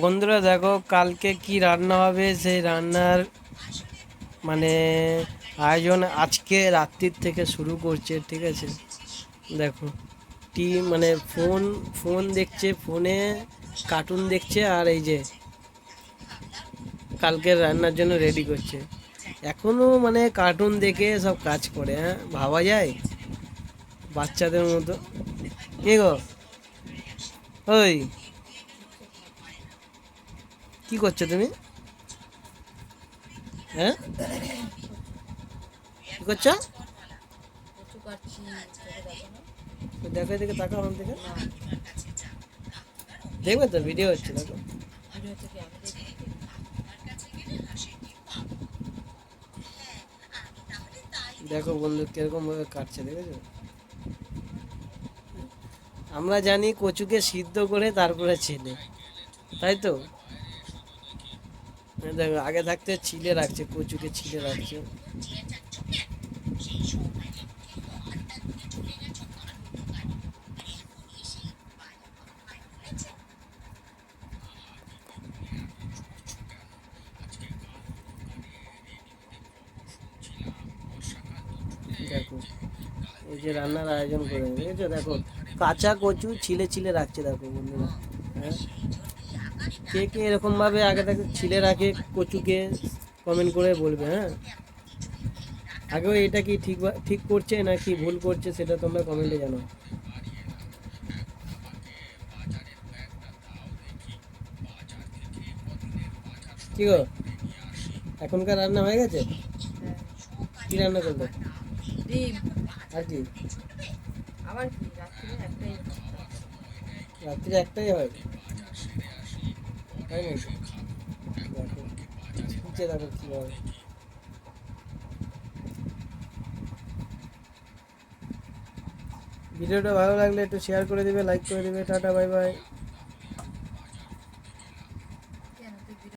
বন্ধুরা দেখো কালকে কি রান্না হবে সেই রান্নার মানে আয়োজন আজকে রাত্রির থেকে শুরু করছে, ঠিক আছে। দেখো মানে ফোন ফোন দেখছে, ফোনে কার্টুন দেখছে, আর এই যে কালকের রান্নার জন্য রেডি করছে। এখনো মানে কার্টুন দেখে সব কাজ করে, হ্যাঁ ভাবা যায় বাচ্চাদের মতো। কি গো, ওই কি করছো তুমি? হ্যাঁ কি করছো? কচু কাটছি, তোকে দেখো না? দেখো এদিকে, তাকাও আমার দিকে। না, দেখবে তো, ভিডিও হচ্ছে, দেখো। ভিডিও থেকে আমি দেখি। দেখো বন্ধু কিরকম ভাবে কাটছে, দেখেছো? আমরা জানি কচুকে সিদ্ধ করে তারপরে ছেলে, তাই তো। দেখো আগে থাকতে ছিলে রাখছে, কচুকে ছিলে রাখছে। দেখো এই যে রান্নার আয়োজন করে, দেখেছো? দেখো কাঁচা কচু ছিলে ছিলে রাখছে, দেখো বন্ধুরা। হ্যাঁ, কে কে এরকম ভাবে আগে থেকে ছিলে রাখে কচুকে, কমেন্ট করে বলবে, হ্যাঁ। আগেও এটা কি ঠিক ঠিক করছে না কি ভুল করছে সেটা তোমরা কমেন্টে জানাও। কি গো, এখনকার রান্না হয়ে গেছে? হ্যাঁ, কি রান্না করবে? ডিম। আর কি? আবার কি, রাত্রে একটাই ভাত। রাত্রি একটাই হয়, তাই নাকি? দেখো নিচে দেখো কীভাবে। ভিডিওটা ভালো লাগলে একটু শেয়ার করে দিবে, লাইক করে দিবে। Tata, bye bye.